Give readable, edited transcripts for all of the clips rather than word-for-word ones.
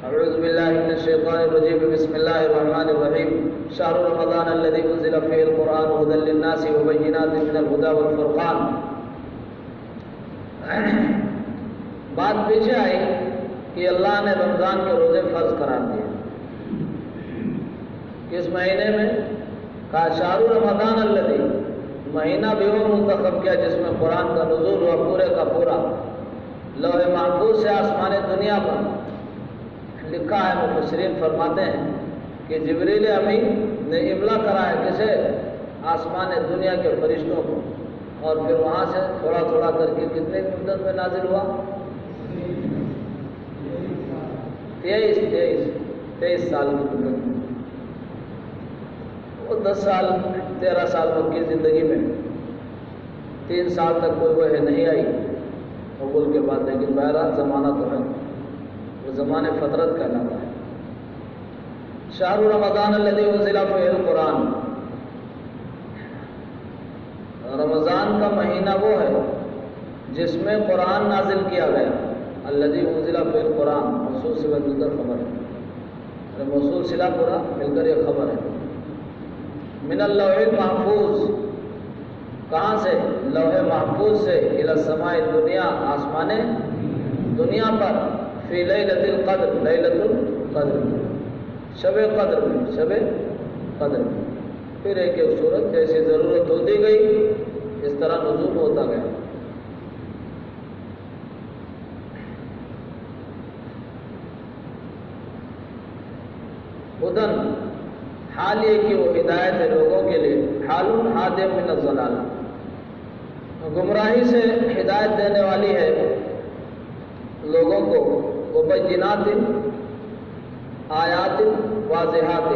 اعوذ باللہ من الشیطان الرجیم بسم اللہ الرحمن الرحیم شہر رمضان الذی انزل فیہ القرآن ھدی للناس وبینات من الہدی والفرقان۔ بات پیچھے آئی کہ اللہ نے رمضان کے روزے فرض قرار دیے۔ کس مہینے میں؟ کہا شہر رمضان الذی، مہینہ بھی وہ منتخب کیا جس میں قرآن کا نزول ہوا پورے کا پورا، لوح محفوظ سے آسمان دنیا پر لکھا ہے۔ مفسرین فرماتے ہیں کہ جبریل امین نے املا کرا ہے کسے؟ آسمان دنیا کے فرشتوں کو، اور پھر وہاں سے تھوڑا تھوڑا کر کے کتنے مدت میں نازل ہوا؟ 23 سال کی مدت میں۔ وہ 10 سال 13 سال مکی زندگی میں 3 سال تک کوئی وحی نہیں آئی قبول کے بعد، لیکن بہرحال زمانہ تو ہے، وہ زمانے فطرت کہلاتا ہے۔ شہر رمضان الذی انزل فیہ القرآن، رمضان کا مہینہ وہ ہے جس میں قرآن نازل کیا گیا۔ الذی انزل فیہ القرآن موصول سے مل کر خبر ہے، موصول صلہ پورا مل کر یہ خبر ہے۔ من اللوح المحفوظ، کہاں سے؟ لوح محفوظ سے، الی السماء الدنیا، آسمان دنیا پر، فی لیلۃ القدر، لیلۃ القدر، شب قدر میں، شب قدر میں۔ پھر ایک ایک صورت جیسی ضرورت ہوتی گئی اس طرح نزول ہوتا گیا۔ ہدن، حال یہ کہ وہ ہدایت ہے لوگوں کے لیے، حال ہاد من الضلال، گمراہی سے ہدایت دینے والی ہے لوگوں کو، وبینات، آیات واضحات،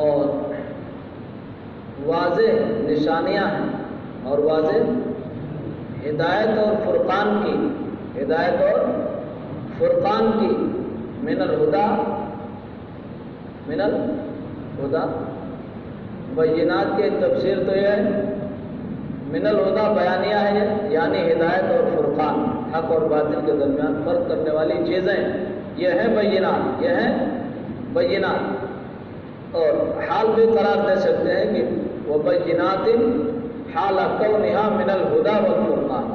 اور واضح نشانیاں ہیں اور واضح ہدایت اور فرقان کی، ہدایت اور فرقان کی، من الہدا، من الہدا، بینات کی تفسیر تو یہ ہے، من الہدا بیانیہ ہے یعنی ہدایت اور فرقان، حق اور باطل کے درمیان فرق کرنے والی چیزیں، یہ ہے بینات، یہ ہے بینات۔ اور حال بھی قرار دے سکتے ہیں کہ وہ بینات حال کونہا من الہدا والفرقان،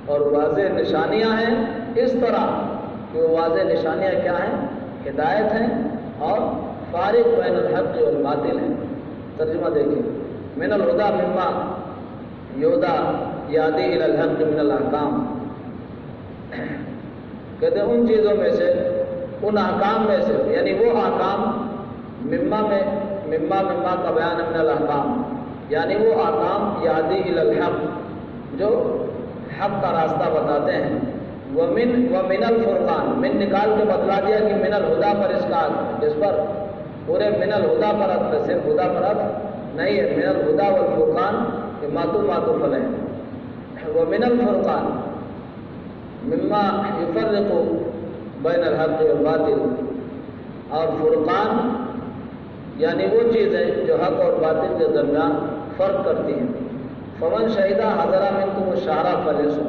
اور واضح نشانیاں ہیں اس طرح کہ وہ واضح نشانیاں کیا ہیں؟ ہدایت ہیں اور فارق بین الحق والباطل ہیں۔ ترجمہ دیکھیں، من الہدا مما یہدا یادی الی الحق من الاحکام، کہتے ہیں ان چیزوں میں سے، ان احکام میں سے، یعنی وہ احکام، مما کا بیان من الاحکام، یعنی وہ احکام یادی الی الحق جو حق کا راستہ بتاتے ہیں۔ ومن الفرقان، من نکال کے بتلا دیا کہ من الہدا پر اس کا عطف، جس پر پورے من الہدا پر عطف، صرف ہدا پر عطف نہیں ہے، من الہدا والفرقان کہ معطوف علیہ۔ ومن الفرقان مما یفرق بین الحق والباطل، اور فرقان یعنی وہ چیزیں جو حق اور باطل کے درمیان فرق کرتی ہیں۔ فمن شہدہ حضر منکم الشہر فلیصم،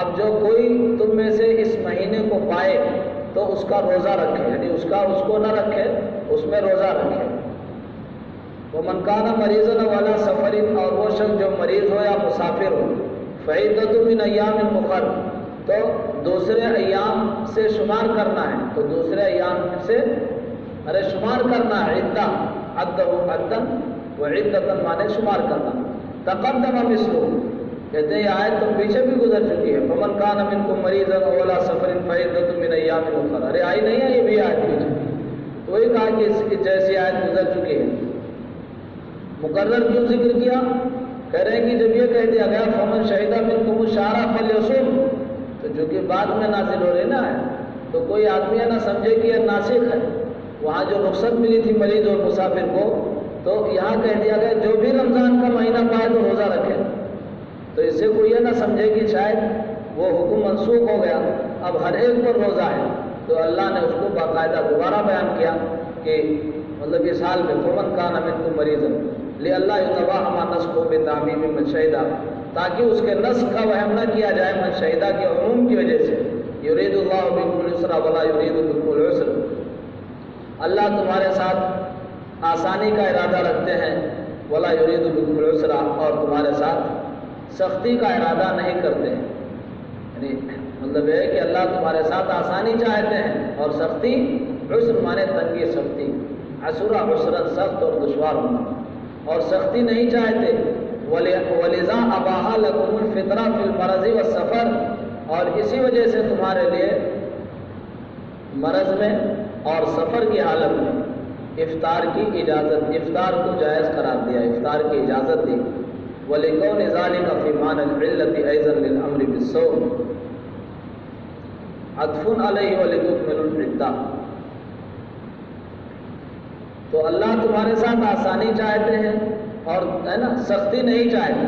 اب جو کوئی تم میں سے اس مہینے کو پائے تو اس کا روزہ رکھے، یعنی اس کو نہ رکھے، اس میں روزہ رکھے۔ ومن کان مریضا وعلی سفر، اور وہ شخص جو مریض ہو یا مسافر ہو، فعدۃ من ایام اخر، تو دوسرے ایام سے شمار کرنا ہے، تو دوسرے ایام سے شمار کرنا ہے، عدہ، عدہ وعدۃ مانے شمار کرنا۔ تقدم مثلہ، کہتے ہیں یہ آیت تو پیچھے بھی گزر چکی ہے، فمن کان منکم مریضا وعلی سفر فعدۃ من ایام اخر، ارے آئی نہیں ہے یہ بھی آیت پیچھے، تو وہی کہا کہ اس کی جیسی آیت گزر چکی ہے۔ مقرر کیوں ذکر کیا؟ کہہ رہے ہیں کہ جب یہ کہہ دیا گیا فمن شہدہ منکم الشہر فلیصم، تو جو کہ بعد میں نازل ہو رہی نا ہے، تو کوئی آدمی نہ سمجھے کہ یہ ناسخ ہے، وہاں جو رخصت ملی تھی مریض اور مسافر کو، تو یہاں کہہ دیا گیا جو بھی رمضان کا مہینہ پائے تو روزہ رکھے، تو اس سے کوئی یہ نہ سمجھے کہ شاید وہ حکم منسوخ ہو گیا، اب ہر ایک پر روزہ ہے، تو اللہ نے اس کو باقاعدہ دوبارہ بیان کیا کہ مطلب اس حال میں فمن کان منکم مریضا لئلا یتوہم نسخ بتعمیم من شہدہ، تاکہ اس کے نسخ کا وہم نہ کیا جائے من شہدہ کے عموم کی وجہ سے، یرید اللہ بکم الیسر ولا یرید بکم العسر، اللہ تمہارے ساتھ آسانی کا ارادہ رکھتے ہیں، ولا یرید بکم العسر، اور تمہارے ساتھ سختی کا ارادہ نہیں کرتے ہیں۔ یعنی مطلب یہ ہے کہ اللہ تمہارے ساتھ آسانی چاہتے ہیں اور سختی، عسر مانے تنگی سختی، عسرا عسرا سخت اور دشوار ہونا، اور سختی نہیں چاہتے۔ وَلِذَا أَبَاحَ لَكُمُ الْفِطْرَ فِي الْمَرَضِ وَالسَّفَرِ، اور اسی وجہ سے تمہارے لیے مرض میں اور سفر کی حالت میں افطار کی اجازت، افطار کو جائز قرار دیا، افطار کی اجازت دی۔ وَلِكَوْنِ ذَلِكَ فِي مَعْنَى الْعِلَّةِ أَيْضًا لِلْأَمْرِ بِالصَّوْمِ عطف علیہ وَلِتُكْمِلُوا الْعِدَّةَ، تو اللہ تمہارے ساتھ آسانی چاہتے ہیں اور ہے نا سختی نہیں چاہتے،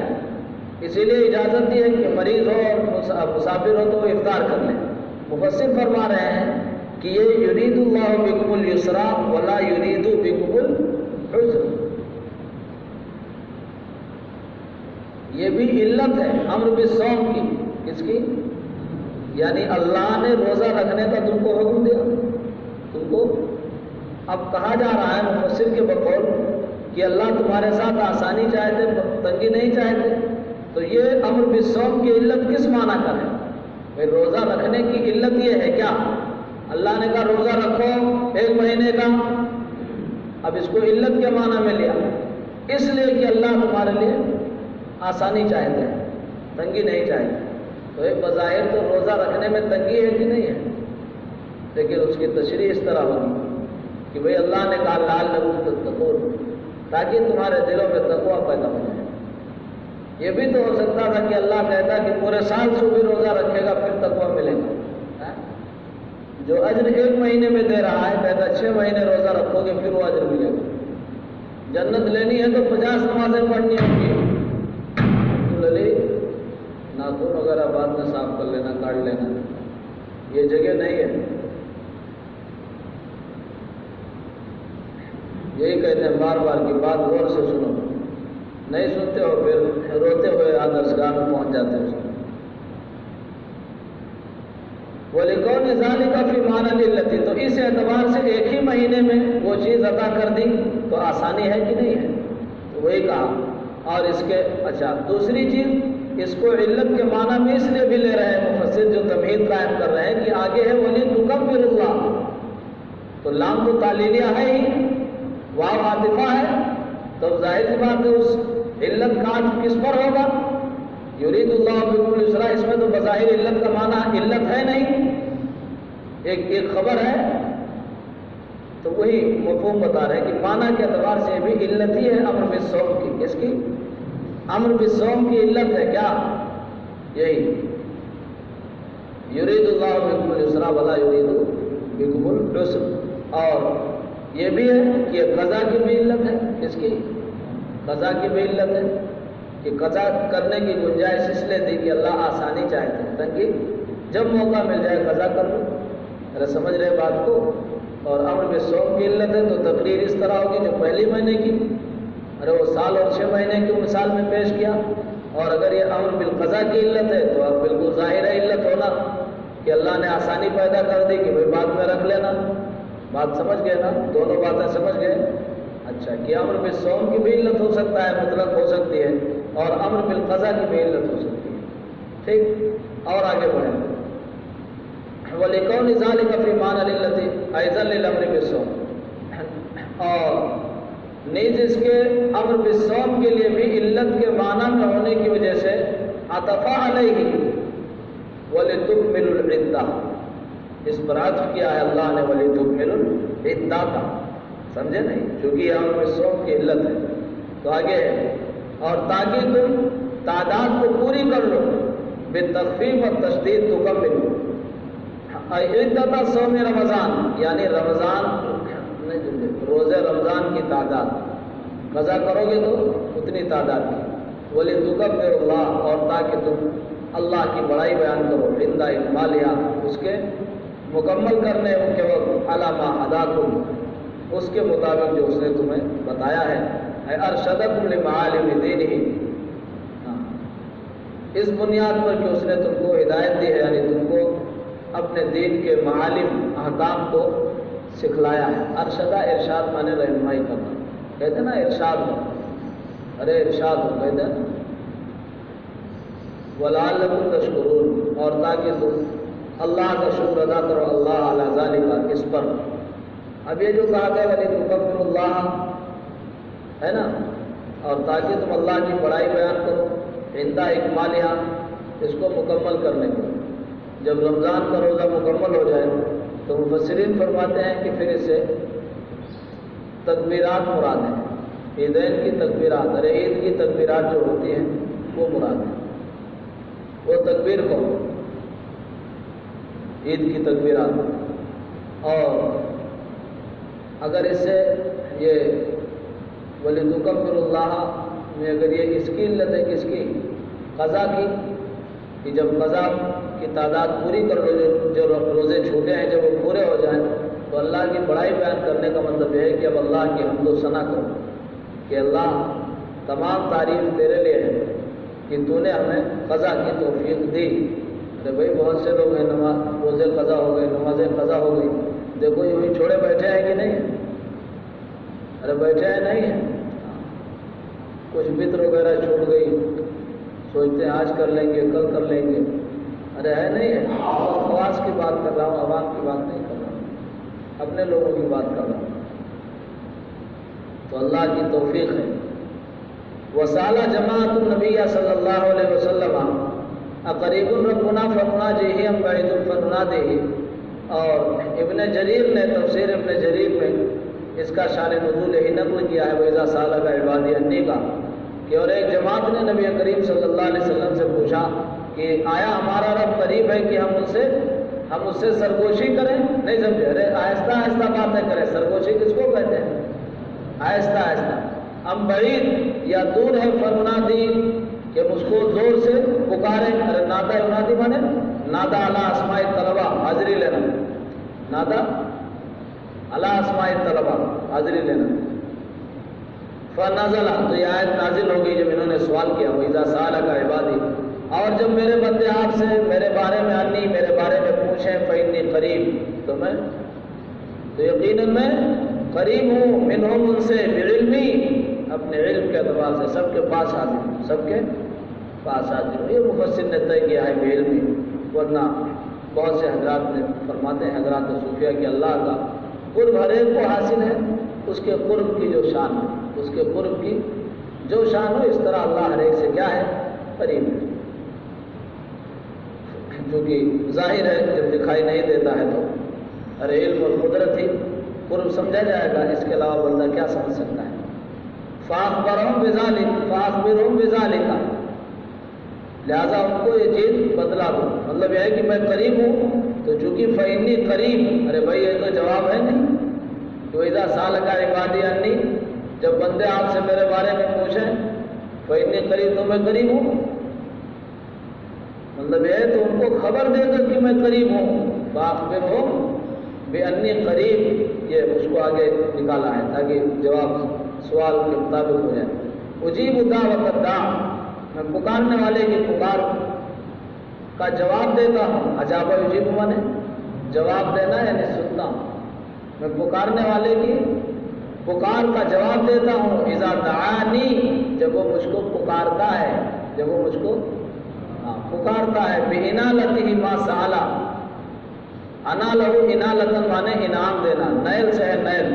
اسی لیے اجازت دی ہے کہ مریض ہو اور مسافر ہو تو وہ افطار کر لیں۔ مفسر فرما رہے ہیں کہ یہ یرید اللہ بکم اليسر ولا یرید بکم العسر، یہ بھی علت ہے امر بالصوم کی، کس کی؟ یعنی اللہ نے روزہ رکھنے کا تم کو حکم دیا، تم کو اب کہا جا رہا ہے مفسر کے بقول کہ اللہ تمہارے ساتھ آسانی چاہتے، تنگی نہیں چاہتے، تو یہ امر بالصوم کی علت کس معنی کا ہے؟ بھائی روزہ رکھنے کی علت یہ ہے کیا؟ اللہ نے کہا روزہ رکھو 1 مہینے کا، اب اس کو علت کے معنی میں لیا، اس لیے کہ اللہ تمہارے لیے آسانی چاہتے ہیں، تنگی نہیں چاہتے۔ تو ایک بظاہر تو روزہ رکھنے میں تنگی ہے کہ نہیں ہے، لیکن اس کی تشریح اس طرح ہوگی کہ بھئی اللہ نے کہا لعلکم تتقون، تاکہ تمہارے دلوں میں تقویٰ پیدا ہو جائے۔ یہ بھی تو ہو سکتا تھا کہ اللہ کہتا کہ پورے سال سے بھی روزہ رکھے گا پھر تقویٰ ملے گا، جو اجر 1 مہینے میں دے رہا ہے کہتا 6 مہینے روزہ رکھو گے پھر وہ اجر ملے گا۔ جنت لینی ہے تو 50 نمازیں پڑھنی ہوگی، ناخن وغیرہ بعد میں صاف کر لینا، کاٹ لینا، یہ جگہ نہیں ہے۔ یہی کہتے ہیں بار بار کی بات غور سے سنو، نہیں سنتے ہو پھر روتے ہوئے درسگاہ میں پہنچ جاتے ہو۔ وَلِكَوْنِ ذَلِكَ فِي مَعْنَى الْعِلَّةِ، تو اس اعتبار سے 1 ہی مہینے میں وہ چیز عطا کر دی تو آسانی ہے کہ نہیں ہے، تو وہی کہا۔ اور اس کے اچھا دوسری چیز، اس کو علت کے معنی میں اس لیے بھی لے رہے ہیں مفسر جو تمہید قائم کر رہے ہیں کہ آگے ہے وَلِتُكَبِّرُوا اللَّهَ، تو لام تو تعلیلیہ ہے ہی، واو عاطفہ ہے، تو ظاہر سی بات ہے اس علت کا عطف کس پر ہوگا؟ یرید اللہ بکم اليسر، اس میں تو بظاہر علت کا معنی علت ہے نہیں، ایک خبر ہے، تو وہی مفہوم بتا رہے ہیں کہ معنی کے اعتبار سے بھی علت ہی ہے امر بالصوم کی، کس کی؟ امر بالصوم کی علت ہے کیا؟ یہی یرید اللہ بکم اليسر ولا یرید بکم العسر۔ اور یہ بھی ہے کہ قضا کی بھی علت ہے، کس کی؟ قضا کی بھی علت ہے کہ قضا کرنے کی گنجائش اس لیے تھی کہ اللہ آسانی چاہتے ہیں، تنگی جب موقع مل جائے قضا کر لو، ذرا سمجھ رہے بات کو۔ اور امر بالصوم کی علت ہے تو تقریر اس طرح ہوگی جو پہلی مہینے کی، ارے وہ سال اور 6 مہینے کی مثال میں پیش کیا۔ اور اگر یہ امر بالقضا کی علت ہے تو اب بالکل ظاہر ہے علت ہونا کہ اللہ نے آسانی پیدا کر دی کہ بھائی بعد میں رکھ لینا، بات سمجھ گئے نا، دونوں باتیں سمجھ گئے۔ اچھا کہ امر بالصوم کی بھی علت ہو سکتا ہے، مطلق ہو سکتی ہے، اور امر بالقضا کی بھی علت ہو سکتی ہے، ٹھیک۔ اور آگے بڑھیں، وَلِكَوْنِ ذَلِكَ فِي مَعْنَى الْعِلَّةِ أَيْضًا لِلْأَمْرِ بِالصَّوْمِ، اور نیز اس کے امر بالصوم کے لیے بھی علت کے معنی میں ہونے کی وجہ سے عطف علیہ وَلِتُكْمِلُوا الْعِدَّةَ، اس پر عطف کیا ہے اللہ نے وَلِتُكْمِلُوا الْعِدَّةَ، سمجھے نہیں؟ چونکہ یہ امر بالصوم کی علت ہے تو آگے ہے، اور تاکہ تم تعداد کو پوری کر لو، بالتخفیف والتشدید تکملوا عدۃ صوم رمضان، یعنی رمضان روزے رمضان کی تعداد قضا کرو گے تو اتنی تعداد کی، وَلِتُكَبِّرُوا اللَّهَ، اور تاکہ تم اللہ کی بڑائی بیان کرو، عند اکمالها، اس کے مکمل کرنے کے وقت، علی ما ہداکم، اس کے مطابق جو اس نے تمہیں بتایا ہے، ارشدکم لمعالم دینہ، اس بنیاد پر کہ اس نے تم کو ہدایت دی ہے، یعنی تم کو دین کے معالم احکام کو سکھلایا ہے۔ ارشدہ ارشاد مانے رہنمائی کرنا، کہتے ہیں نا ارشاد ہو، ارے ارشاد ہو کہتے ہیں، وَلَعَلَّكُمْ تَشْكُرُونَ، اور تاکہ تم اللہ کا شکر ادا کرو، اللہ علی ذالک، اس پر۔ اب یہ جو کہا گیا وَلِتُکَبِّرُوا اللَّهَ ہے نا، اور تاکہ تم اللہ کی بڑائی بیان کرو عند اکمالہا، اس کو مکمل کرنے کو۔ جب رمضان کا روزہ مکمل ہو جائے تو مفسرین فرماتے ہیں کہ پھر اس سے تکبیرات مراد ہیں، عیدین کی تکبیرات، ارے عید کی تکبیرات جو ہوتی ہیں وہ مراد ہیں، وہ تکبیر کو عید کی تکبیرات۔ اور اگر اس سے یہ وَلِتُکَبِّرُوا اللَّهَ میں اگر یہ اس کی علت ہے، کس کی؟ قضا کی، کہ جب قضا کی تعداد پوری کر لو، جو روزے چھوٹے ہیں جب وہ پورے ہو جائیں تو اللہ کی بڑائی بیان کرنے کا مطلب یہ ہے کہ اب اللہ کی حمد و ثنا کرو کہ اللہ تمام تعریف تیرے لیے ہے کہ تو نے ہمیں قضا کی توفیق دی۔ ارے بھائی بہت سے لوگ ہیں نماز روزے قضا ہو گئے، نمازیں قضا ہو گئی، دیکھو یہ بھی چھوڑے بیٹھے ہیں کہ نہیں؟ ارے بیٹھے ہیں نہیں ہیں، کچھ فطر وغیرہ چھوٹ گئی، سوچتے ہیں آج کر لیں گے، کل کر لیں گے، ارے ہے نہیں ہے۔ خواص کی بات کر رہا ہوں، عوام کی بات نہیں کر رہا ہوں، اپنے لوگوں کی بات کر رہا ہوں۔ تو اللہ کی توفیق ہے۔ وسال جماعت النبی صلی اللہ علیہ وسلم اقریب ربنا فنناجیہ ام بعید فننادیہ، اور ابن جریر نے تفسیر ابن جریر میں اس کا شان نزول ہی نقل کیا ہے، وَإِذَا سَأَلَكَ عِبَادِي عَنِّي کا، کہ اور ایک جماعت نے نبی کریم صلی اللہ علیہ وسلم سے پوچھا کہ آیا ہمارا رب قریب ہے کہ ہم اس سے سرگوشی کریں؟ نہیں سمجھے، ارے آہستہ آہستہ باتیں کریں، سرگوشی کس کو کہتے ہیں؟ آہستہ آہستہ۔ ام بعید، یا دور ہے، فننادی کہ اس کو زور سے پکاریں۔ ارے نادا ینادی مانے نادا علی اسماء طلبہ، حاضری لینا، نادا علی اسماء طلبہ، حاضری لینا۔ فنزل، تو یہ آیت نازل ہو گئی جب انہوں نے سوال کیا، وَإِذَا سَأَلَكَ عِبَادِي، اور جب میرے بندے آپ سے میرے بارے میں انی، میرے بارے میں پوچھیں، فَإِنِّي قریب، تو یقیناً میں قریب ہوں، منہم، ان سے، بعلمی، اپنے علم کے اعتبار سے سب کے پاس حاضر ہوں، سب کے پاس حاضر ہوں۔ یہ مفسر نے طے کیا ہے بعلمی، ورنہ بہت سے حضرات نے فرماتے ہیں، حضرات صوفیہ، کہ اللہ کا قرب ہر ایک کو حاصل ہے، اس کے قرب کی جو شان ہے، اس کے قرب کی جو شان ہو، اس طرح اللہ ہر ایک سے کیا ہے؟ قریب ہے، جو کہ ظاہر ہے جب دکھائی نہیں دیتا ہے تو ارے علم اور قدرت ہی قرب سمجھا جائے گا، اس کے علاوہ بندہ کیا سمجھ سکتا ہے؟ فَأَخْبَرَهُمْ بِذَلِكَ فَأَخْبِرْهُمْ بِذَلِكَ، لہٰذا ان کو یہ چیز بتلا دو، مطلب یہ ہے کہ میں قریب ہوں، تو چونکہ فَإِنِّي قریب، ارے بھائی یہ تو جواب ہے نہیں، تو اذا سالک عبادی انی، جب بندے آپ سے میرے بارے میں پوچھیں، فَإِنِّي قریب، تو میں قریب ہوں، مطلب یہ ہے تو ان کو خبر دے دو کہ میں قریب ہوں۔ فَأَخْبِرْهُمْ بِأَنِّي قریب، یہ اس کو آگے نکالا ہے تاکہ جواب سوال کے مطابق ہو جائے۔ اجیب دعوت الداع، میں پکارنے والے کی پکار کا جواب دیتا ہوں۔ اجابہ یجیب مانے جواب دینا، یعنی سنتا ہوں، میں پکارنے والے کی پکار کا جواب دیتا ہوں۔ اذا دعانی، جب وہ مجھ کو پکارتا ہے، جب وہ مجھ کو پکارتا ہے۔ بِإِنَالَتِهِ مَا سَأَلَ، انا لہو انالتن مانے انعام دینا، نیل سے ہے نیل،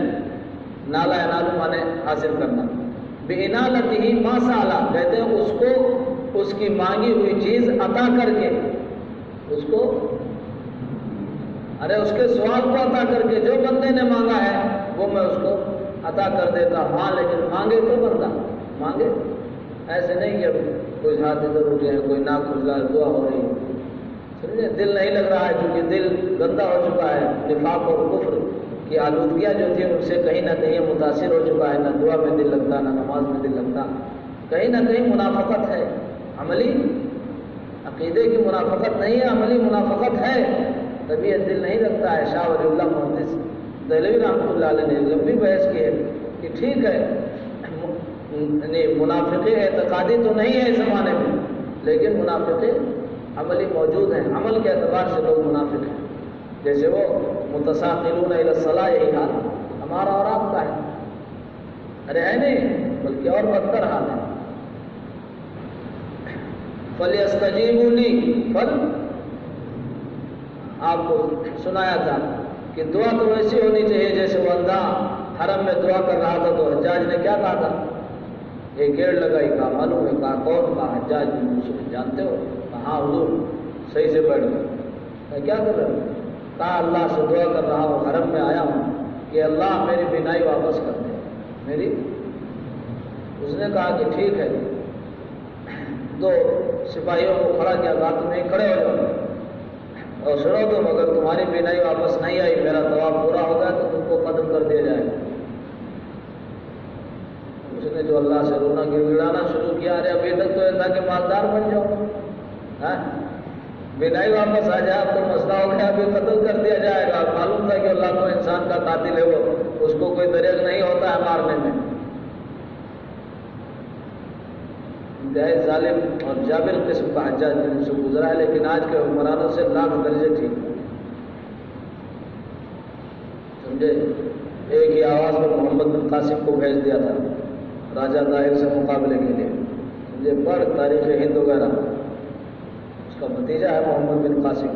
نالا انالو مانے حاصل کرنا۔ بِإِنَالَتِهِ مَا سَأَلَ، کہتے ہیں اس کو اس کی مانگی ہوئی چیز عطا کر کے، اس کو ارے اس کے سوال کو عطا کر کے، جو بندے نے مانگا ہے وہ میں اس کو عطا کر دیتا ہوں۔ ہاں لیکن مانگے تو بندہ مانگے، ایسے نہیں کہ کوئی ہاتھ ادھر اٹھے ہیں، کوئی ناک کھل رہا ہے، دعا ہو رہی ہے، سمجھے، دل نہیں لگ رہا ہے، کیونکہ دل گندا ہو چکا ہے، نفاق اور کفر کی آلودگیاں جو تھی ان سے کہیں نہ کہیں متاثر ہو چکا ہے، نہ دعا میں دل لگتا، نہ نماز میں دل لگتا، کہیں نہ کہیں منافقت ہے، عملی عقیدے کی منافقت نہیں ہے، عملی منافقت ہے، تبھی یہ دل نہیں لگتا ہے۔ شاہ ولی اللہ محدث دہلوی رحمۃ اللہ علیہ نے لمبی بحث کی ہے کہ ٹھیک ہے، منافقے اعتقادی تو نہیں ہے اس زمانے میں، لیکن منافقے عملی موجود ہیں، عمل کے اعتبار سے لوگ منافق ہیں، جیسے وہ متساقلون الی الصلاۃ، یہی حال ہمارا اور آپ کا ہے. ارے ہے نہیں، بلکہ اور بدتر حال ہے. فَلْيَسْتَجِيبُوا لِي، فل آپ کو سنایا تھا کہ دعا تو ایسی ہونی چاہیے جیسے وہ اندھا حرم میں دعا کر رہا تھا تو حجاج نے کیا کہا تھا؟ ایک گیڑ لگائی، کہا معلوم ہے، کہا کون؟ کہا حجاج بن یوسف. جانتے ہو؟ کہا حضور. صحیح سے بیٹھ گئے. کہا کیا کر رہے ہو؟ کہا اللہ سے دعا کر رہا ہوں، حرم میں آیا ہوں کہ اللہ میری بینائی واپس کر دے میری. اس نے کہا کہ ٹھیک ہے. دو سپاہیوں کو کھڑا کیا، کہا تم نہیں کھڑے ہو جاؤ اور سنو تم، اگر تمہاری بینائی واپس نہیں آئی، میرا طواف پورا ہو گیا تو تم کو قتل کر دیا جائے گا. اس نے جو اللہ سے رونا گڑگڑانا شروع کیا، ارے ابھی تک تو ایسا کہ مالدار بن جاؤ، بینائی واپس آ جائے، اب تو مسئلہ ہو گیا، ابھی قتل کر دیا جائے گا. معلوم تھا کہ اللہ تو انسان کا قاتل ہے، وہ اس کو کوئی دریغ نہیں ہوتا ہے مارنے میں. انتہائی ظالم اور جابر قسم کا حجاج بن یوسف گزرا ہے، لیکن آج کے حکمرانوں سے لاکھ درجے ٹھیک. سمجھے؟ ایک ہی آواز میں محمد بن قاسم کو بھیج دیا تھا راجہ طاہر سے مقابلے کے لیے. سمجھے؟ پڑھ تاریخ ہند وغیرہ، اس کا بھتیجا ہے محمد بن قاسم.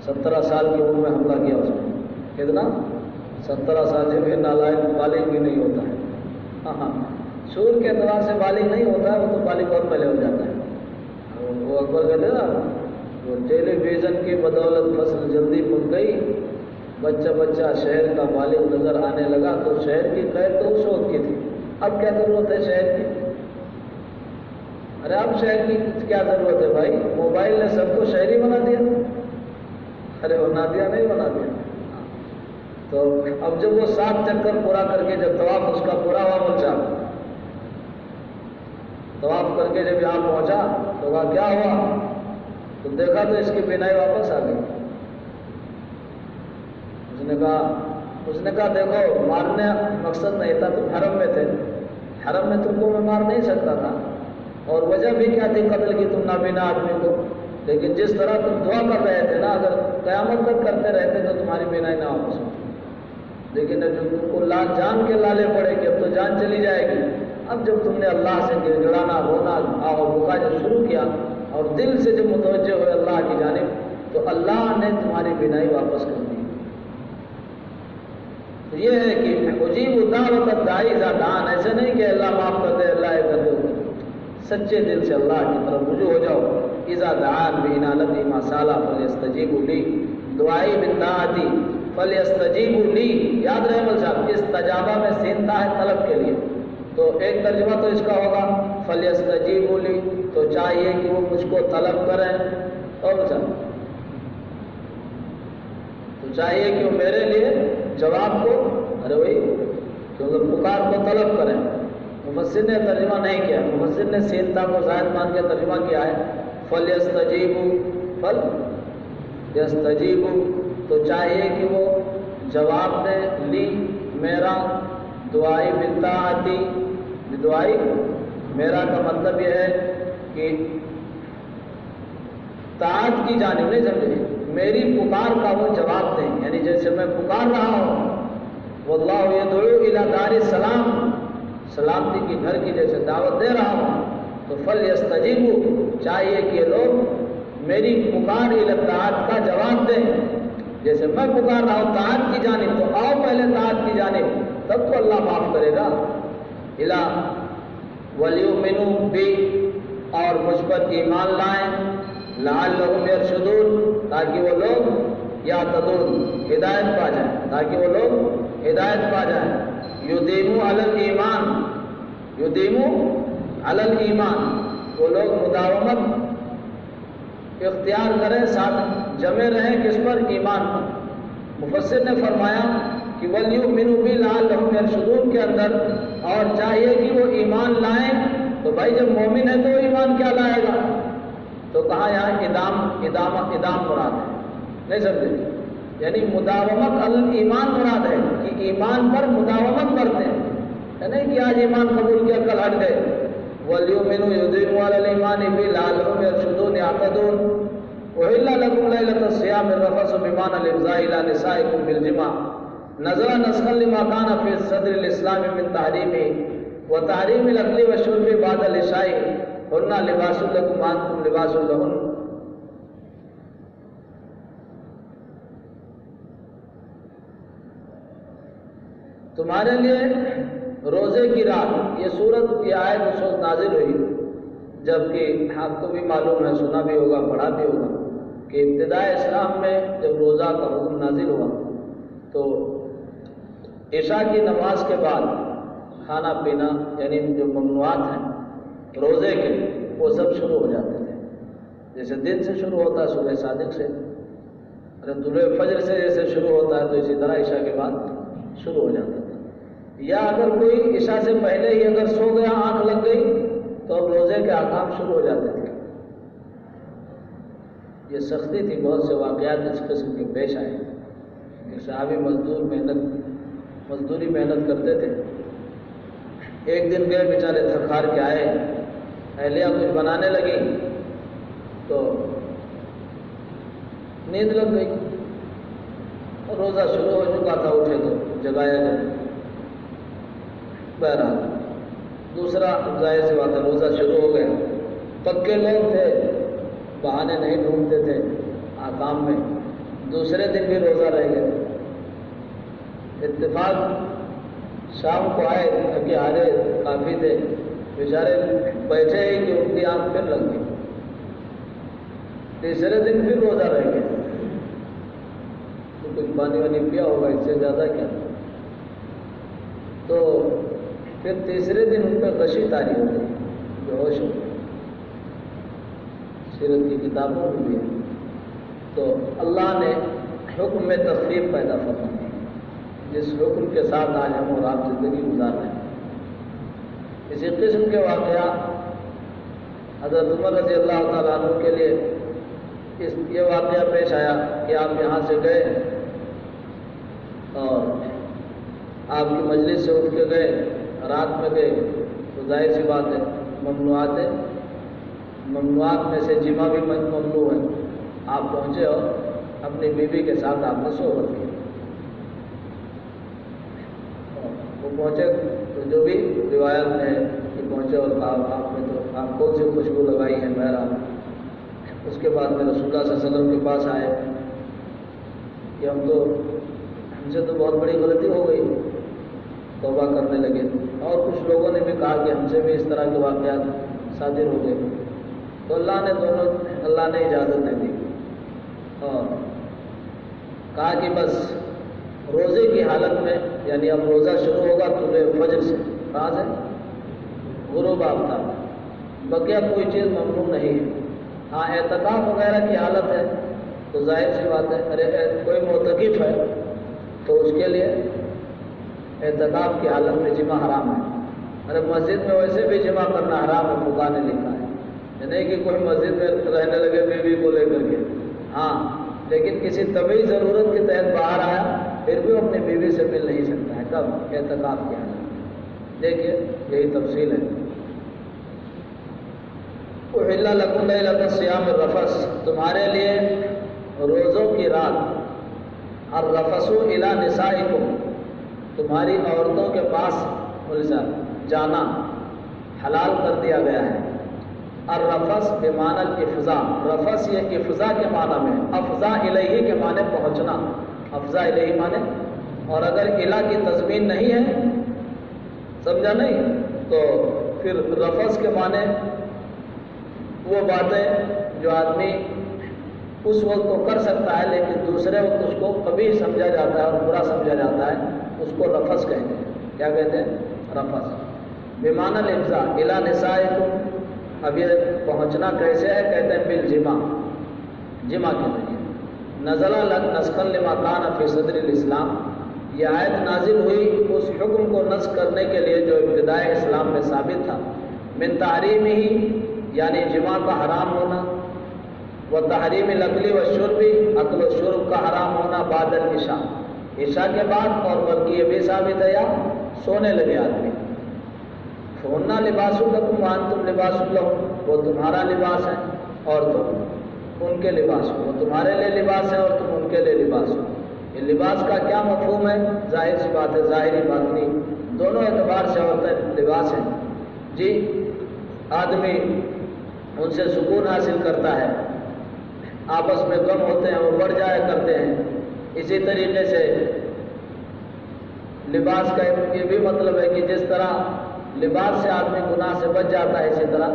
17 سال کی عمر میں حملہ کیا اس نے. کتنا؟ 17 سال سے بھی نالائق بالغ بھی نہیں ہوتا ہے. ہاں، شعور کے اعتبار سے بالغ نہیں ہوتا ہے، وہ تو بالغ بہت پہلے ہو جاتا ہے. وہ اکبر کہتے نا، وہ ٹیلی ویژن کی بدولت فصل جلدی پک گئی، بچہ بچہ شہر کا بالغ نظر آنے لگا، تو شہر کی قید تو اس وقت کی تھی، اب کیا ضرورت ہے شہر کی؟ ارے اب شہر کی کیا ضرورت ہے بھائی؟ موبائل نے سب کو شہری بنا دیا. ارے بنا دیا نہیں بنا دیا. تو اب جب وہ 7 چکر پورا کر کے جب طواف اس کا پورا ہوا، پہنچا طواف کر کے جب یہاں پہنچا تو کہا کیا ہوا؟ تو دیکھا تو اس کی بینائی واپس آ گئی. اس نے کہا دیکھو، مارنے مقصد نہیں تھا، تم حرم میں تھے، حرم میں تم کو میں مار نہیں سکتا تھا، اور وجہ بھی کیا تھی قتل کی تم نابینا آدمی کو. لیکن جس طرح تم دعا کر رہے تھے نا، اگر قیامت تک کرتے رہتے تو تمہاری بینائی نہ واپس ہوتی. لیکن جب تم کو جان کے لالے پڑے کہ اب تو جان چلی جائے گی، اب جب تم نے اللہ سے گڑ گڑانا، رونا اور بکا جب شروع کیا اور دل سے جب متوجہ ہوئے اللہ کی جانب، تو اللہ نے تمہاری بینائی واپس کر دی. تو یہ ہے کہ اجیب دعوت الداعی اذا دعان. ایسے نہیں کہ اللہ معاف کر دے، اللہ کر دے. سچے دل سے اللہ کی طرف رجوع ہو جاؤ. اذا دعان بانالتی ما سالا فلیستجیبوا لی، دعائی بالطاعتی فلیستجیبوا لی. یاد رہے مل صاحب، استجابہ میں سینتا ہے طلب کے لیے، تو ایک ترجمہ تو اس کا ہوگا فلیستجیبوا لی، تو چاہیے کہ وہ مجھ کو طلب کریں. اور تو چاہیے کہ وہ میرے لیے جواب کو، ارے وہی کیونکہ پکار کو طلب کریں. مفسر نے ترجمہ نہیں کیا، مفسر نے سینتا کو زائد مان کے ترجمہ کیا ہے فلیستجیبوا، تو چاہیے کہ وہ جواب دے. لی میرا، دعائی بالطاعتی، دعائی میرا کا مطلب یہ ہے کہ طاعت کی جانب نہیں، سمجھے؟ میری پکار کا وہ جواب دیں. یعنی جیسے میں پکار رہا ہوں، واللہ یدعو الی دار السلام، سلامتی کی گھر کی جیسے دعوت دے رہا ہوں، تو فلیستجیبوا، چاہیے کہ لوگ میری پکار الی طاعت کا جواب دیں. جیسے میں پکار رہا ہوں طاعت کی جانب، تو آؤ پہلے طاعت کی جانب، تب تو اللہ معاف کرے گا. الا ولیؤمنوا بی، اور مجھ پر ایمان لائیں، لعلہم یرشدون، تاکہ وہ لوگ یہتدون، ہدایت پا جائیں، تاکہ وہ لوگ ہدایت پا جائیں. یدیموا علی الایمان، یدیموا علی الایمان، وہ لوگ مداومت اختیار کریں، ساتھ جمع رہیں کس پر؟ ایمان پر. مفسر نے فرمایا کہ ولیؤمنوا بی لعلہم یرشدون کے اندر اور چاہیے کہ وہ ایمان لائیں. تو بھائی جب مومن ہے تو ایمان کیا لائے گا؟ تو کہا یہاں ادام مراد ہے، نہیں سمجھے؟ یعنی مداومت علی ایمان مراد ہے کہ ایمان پر مداومت کرتے ہیں، نہیں کہ آج ایمان قبول کیا کل ہٹ گئے. ولیؤمنوا یدیموا علی الایمان بی لعلہم یرشدون یہتدون، وَإِلَّا لَكُمْ لَيْلَةَ الصِّيَامِ الرَّفَثُ بِمَعْنَى الْإِفْضَاءِ إِلَى نِسَائِكُمْ بِالْجِمَاعِ نَزَلَ نَسْخًا لِمَا كَانَ فِي صَدْرِ الْإِسْلَامِ مِنْ تَحْرِيمِهِ وَتَحْرِيمِ الْأَكْلِ وَالشُّرْبِ بَعْدَ الْعِشَاءِ هُنَّ لِبَاسٌ لَكُمْ وَأَنْتُمْ لِبَاسٌ لَهُنَّ. تمہارے لیے روزے کی رات، یہ سورت یہ آیت اس وقت نازل ہوئی جبکہ آپ کو بھی معلوم ہے، سنا بھی ہوگا، پڑھا بھی ہوگا کہ ابتدائے اسلام میں جب روزہ کا حکم نازل ہوا تو عشاء کی نماز کے بعد کھانا پینا یعنی جو ممنوعات ہیں روزے کے وہ سب شروع ہو جاتے تھے. جیسے دن سے شروع ہوتا ہے صبح صادق سے، طلوع فجر سے جیسے شروع ہوتا ہے تو اسی طرح عشاء کے بعد شروع ہو جاتا تھا. یا اگر کوئی عشاء سے پہلے ہی اگر سو گیا، آنکھ لگ گئی تو اب روزے کے احکام شروع ہو جاتے تھے. یہ سختی تھی، بہت سے واقعات اس قسم کے پیش آئے. صحابی مزدوری محنت کرتے تھے. ایک دن گئے بیچارے تھک ہار کے آئے، اہلیہ کچھ بنانے لگی تو نیند لگ گئی اور روزہ شروع ہو چکا تھا، اٹھے تو جگایا جائے. بہرحال دوسرا ظاہر سی بات ہے روزہ شروع ہو گیا. پکے لوگ تھے، بہانے نہیں ڈھونڈتے تھے آکام میں. دوسرے دن بھی روزہ رہ گئے. اتفاق شام کو آئے، تھکے ہارے کافی تھے، بیچارے بیٹھے ہی کہ ان کی آنکھ پھر لگ گئی. تیسرے دن پھر روزہ رہ گئے. تو کچھ پانی وانی پیا ہوگا، اس سے زیادہ کیا. تو پھر تیسرے دن ان پہ غشی طاری ہو گئی، بے ہوش ہو گئی. سیرت کی کتابوں میں بھی ہے. تو اللہ نے حکم میں تخفیف پیدا فرمائی، جس حکم کے ساتھ آج ہم اور آپ زندگی گزار رہے ہیں. اسی قسم کے واقعہ حضرت عمر رضی اللہ تعالیٰ عنہ کے لیے یہ واقعہ پیش آیا کہ آپ یہاں سے گئے اور آپ کی مجلس سے اٹھ کے گئے، رات میں گئے تو ظاہر سی بات ہے ممنوعات میں سے جمع بھی ممنوع ہے. آپ پہنچے اور اپنی بیوی کے ساتھ آپ نے صحبت کی. وہ پہنچے تو جو بھی روایت میں ہے کہ پہنچے اور آپ نے تو آپ کون سی خوشبو لگائی ہے بہرحال. اس کے بعد میں رسول اللہ صلی اللہ علیہ وسلم کے پاس آئے کہ ہم سے تو بہت بڑی غلطی ہو گئی. توبہ کرنے لگے. اور کچھ لوگوں نے بھی کہا کہ ہم سے بھی اس طرح کے واقعات صادر ہو گئے. تو اللہ نے اجازت دے دی اور کہا کہ بس روزے کی حالت میں یعنی اب روزہ شروع ہوگا طلوع فجر سے، کہاں سے؟ غروب آفتاب. بقیہ کوئی چیز ممنوع نہیں ہے. ہاں اعتکاف وغیرہ کی حالت ہے تو ظاہر سی بات ہے کوئی معتکف ہے تو اس کے لیے اعتکاف کی حالت میں جمع حرام ہے. مسجد میں ویسے بھی جمع کرنا حرام ہے، فقہا نے لکھا ہے. نہیں کہ کوئی مسجد میں رہنے لگے بیوی کو لے کر کے، ہاں لیکن کسی طبعی ضرورت کے تحت باہر آیا پھر بھی اپنی بیوی سے مل نہیں سکتا ہے. کب؟ اعتکاف کی حالت. دیکھیے یہی تفصیل ہے. احل لکم لیلۃ الصیام الرفث، تمہارے لیے روزوں کی رات، الرفث الی نسائکم، تمہاری عورتوں کے پاس جانا حلال کر دیا گیا ہے. الرفث بمعنی الافضاء، رفث یہ افضاء کے معنی میں، افضاء الیہ کے معنی پہنچنا، افضاء الیہ معنی. اور اگر الہ کی تضمین نہیں ہے، سمجھا نہیں، تو پھر رفث کے معنی وہ باتیں جو آدمی اس وقت تو کر سکتا ہے لیکن دوسرے وقت اس کو قبیح سمجھا جاتا ہے اور برا سمجھا جاتا ہے، اس کو رفث کہتے ہیں. کیا کہتے ہیں؟ رفث. بمعنی الافضاء الی نسائکم. اب یہ پہنچنا کیسے ہے؟ کہتے ہیں بالجماع، جمع کے ذریعے. نزل نسخا لما کان فی صدر الاسلام، یہ آیت نازل ہوئی اس حکم کو نسخ کرنے کے لیے جو ابتدائے اسلام میں ثابت تھا. من تحریم ہی یعنی جمع کا حرام ہونا، و تحریم الاکل والشرب، اکل و شرب کا حرام ہونا بعد العشاء، عشاء کے بعد. اور بلکہ یہ بھی ثابت ہے یا سونے لگے آدمی. فَهُنَّ لِبَاسٌ لَكُمْ وَأَنْتُمْ لِبَاسٌ لَهُنَّ، وہ تمہارا لباس ہے اور تم ان کے لباس ہو، وہ تمہارے لیے لباس ہے اور تم ان کے لیے لباس ہو۔ یہ لباس کا کیا مفہوم ہے؟ ظاہر سی بات ہے، ظاہری باطنی دونوں اعتبار سے عورتیں لباس ہیں جی۔ آدمی ان سے سکون حاصل کرتا ہے، آپس میں غم ہوتے ہیں وہ بڑھ جایا کرتے ہیں۔ اسی طریقے سے لباس کا یہ بھی مطلب ہے کہ جس طرح لباس سے آدمی گناہ سے بچ جاتا ہے، اسی طرح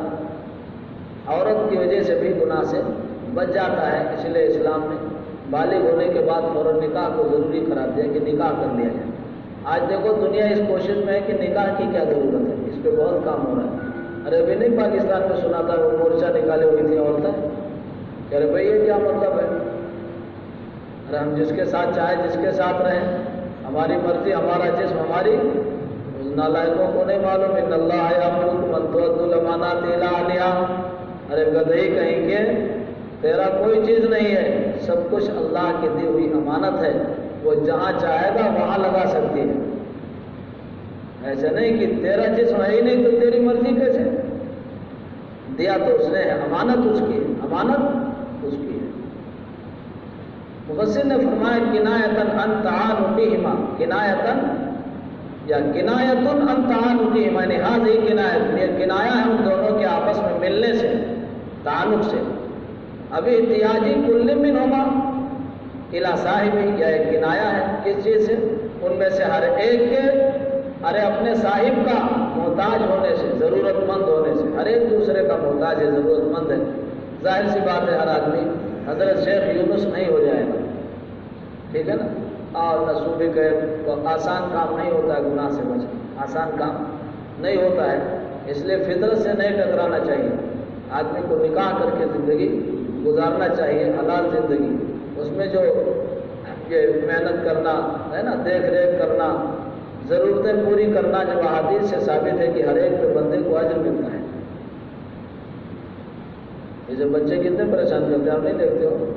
عورت کی وجہ سے بھی گناہ سے بچ جاتا ہے۔ اس لیے اسلام نے بالغ ہونے کے بعد فوراً نکاح کو ضروری قرار دیا کہ نکاح کر لیا جائے۔ آج دیکھو دنیا اس کوشش میں ہے کہ نکاح کی کیا ضرورت ہے، اس پہ بہت کام ہو رہا ہے۔ ارے ابھی نہیں پاکستان میں سنا تھا وہ مورچہ نکالے ہوئی تھیں عورتیں، کہہ رہے بھائی یہ کیا مطلب ہے؟ ارے ہم جس کے ساتھ چاہے جس کے ساتھ رہیں، ہماری مرضی، ہمارا جسم ہماری۔ اس نالائقوں کو نہیں معلوم ان اللہ یامرکم ان تؤدوا الامانات الی اہلہا۔ ارے گدھئی کہیں گے، تیرا کوئی چیز نہیں ہے، سب کچھ اللہ کی دی ہوئی امانت ہے، وہ جہاں چاہے گا وہاں لگا سکتی ہے۔ ایسا نہیں کہ تیرا جسم ہے ہی نہیں تو تیری مرضی کیسے؟ دیا تو اس نے ہے، امانت اس کی ہے، امانت اس کی ہے۔ مفسر نے فرمایا کنایتن عن تعانقہما، کنایتن یا کنایتن عن تعانقہما، یعنی ہذہ کنایت، یہ کنایا ہے ان دونوں کے آپس میں ملنے سے، تعلق سے۔ ابھی احتیاجی کل منہما الی صاحب، یا ایک کنایا ہے کس چیز سے؟ ان میں سے ہر ایک کے ارے اپنے صاحب کا محتاج ہونے سے، ضرورت مند ہونے سے، ہر ایک دوسرے کا محتاج ہے، ضرورت مند ہے۔ ظاہر سی بات ہے ہر آدمی حضرت شیخ یونس نہیں ہو جائے گا، ٹھیک ہے نا؟ اور نصوبی کہ تو آسان کام نہیں ہوتا ہے، گناہ سے بچنا آسان کام نہیں ہوتا ہے، اس لیے فطرت سے نہیں ٹکرانا چاہیے۔ آدمی کو نکاح کر کے زندگی گزارنا چاہیے، حلال زندگی۔ اس میں جو یہ محنت کرنا ہے نا، دیکھ ریکھ کرنا، ضرورتیں پوری کرنا، جب احادیث سے ثابت ہے کہ ہر ایک پہ بندے کو اجر ملتا ہے۔ یہ جو بچے کتنے پریشان کرتے ہیں آپ نہیں دیکھتے ہو؟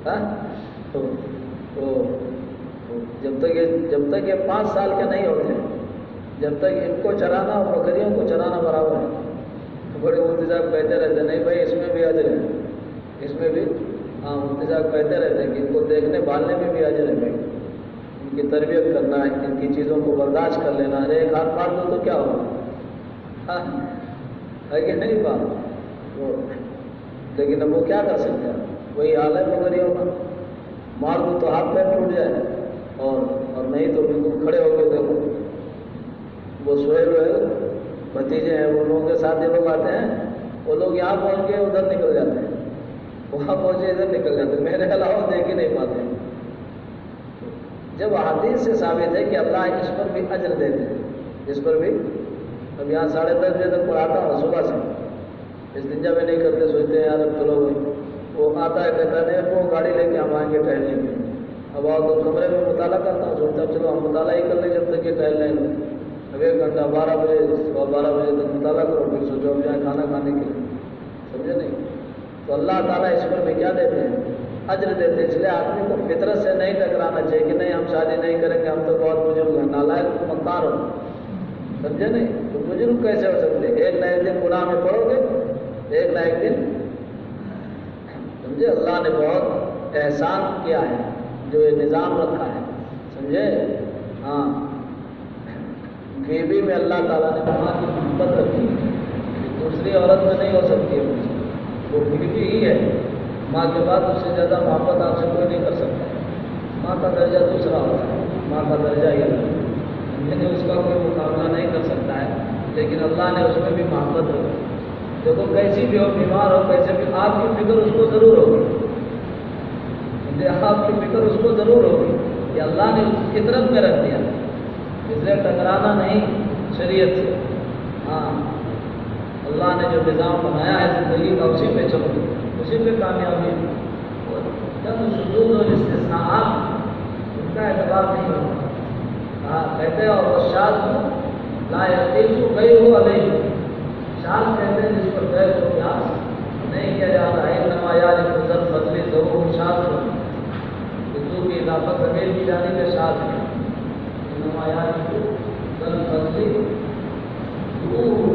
ہاں تو جب تک یہ 5 سال کے نہیں ہوتے، جب تک ان کو چرانا اور بکریوں کو چرانا برابر ہے، بڑے مفتی صاحب کہتے رہتے نہیں بھائی اس میں بھی اجر ہے، اس میں بھی مفتی صاحب کہتے رہتے ہیں کہ ان کو دیکھنے بھالنے میں بھی اجر ہے بھائی، ان کی تربیت کرنا ہے، ان کی چیزوں کو برداشت کر لینا۔ ارے ایک ہاتھ مار دو تو کیا ہوگا، ہے کہ نہیں بات وہ؟ لیکن اب وہ کیا کر سکتے ہیں، وہی حال ہے بکریوں کا، مار دو تو ہاتھ پیر ٹوٹ جائے، اور نہیں تو بالکل کھڑے ہو کے دیکھو۔ وہ سوئے ہوئے بھتیجے ہیں، وہ لوگوں کے ساتھ یہ لوگ آتے ہیں، وہ لوگ یہاں پہنچ کے ادھر نکل جاتے ہیں، وہاں پہنچے ادھر نکل جاتے ہیں، میرے علاوہ دیکھ ہی نہیں پاتے۔ جب حدیث سے ثابت ہے کہ اللہ اس پر بھی اجر دیتے ہیں، اس پر بھی۔ اب یہاں 10:30 بجے تک پڑھاتا ہوں صبح سے، استنجا میں نہیں کرتے، سوچتے ہیں یار اب چلو بھائی، وہ آتا ہے کہتا ہے وہ گاڑی لے کے ہم آئیں گے ٹہلنے کے۔ اب آؤ تو کمرے میں مطالعہ کرتا ہوں، سوچتا ہوں چلو ہم مطالعہ ہی کر لیں جب تک کہ ٹہل لیں گے۔ اب 1 گھنٹہ 12 بجے 12 بجے تک مطالعہ کرو، پھر سوچو اب جائیں کھانا کھانے کے لیے، سمجھے نہیں؟ تو اللہ تعالیٰ اس پر بھی کیا دیتے ہیں، اجر دیتے ہیں۔ اس لیے آدمی کو فطرت سے نہیں ٹکرانا چاہیے کہ نہیں ہم شادی نہیں کریں گے، ہم تو بہت بزرگ ہیں، نالائق تو مکار ہو، سمجھے نہیں؟ تو بزرگ کیسے ہو سکتے؟ ایک نہ ایک دن گناہ میں پڑو گے، ایک نہ ایک دن، سمجھے؟ اللہ نے بہت احسان کیا ہے جو یہ نظام رکھا ہے، سمجھے؟ ہاں، بیوی میں اللہ تعالیٰ نے ماں کی محبت رکھی ہے، دوسری عورت میں نہیں ہو سکتی ہے، وہ بیوی ہی ہے، ماں کے بعد اس سے زیادہ محبت آپ سے کوئی نہیں کر سکتا ہے۔ ماں کا درجہ دوسرا ہوتا ہے، ماں کا درجہ یہ ہے، یعنی اس کا کوئی مقابلہ نہیں کر سکتا ہے، لیکن اللہ نے اس میں بھی محبت رکھی۔ دیکھو کیسی بھی ہو، بیمار ہو، کیسے بھی، آپ کی فکر اس کو ضرور ہوگی، آپ کی فکر اس کو ضرور ہوگی کہ اللہ نے اس فطرت میں رکھ دیا، اس لیے ٹکرانا نہیں شریعت سے۔ ہاں، اللہ نے جو نظام بنایا ہے زندگی کا اسی پہ چلو، اسی پہ کامیابی ہے۔ جب شذوذ اور استثناءات ان کا اعتبار نہیں ہوتا، کہتے ہیں اور شاذ لا یقیس غیرہ علیہ، شاذ کہتے ہیں جس پر غیر کو قیاس نہیں کیا جاتا ہے۔ انما یعرف ذل فضل ضرور شاذ ہو، اردو کی اضافت ضمیر کی جانب ہے شاذ ہے۔ انما یعرف ذل فضل ضرور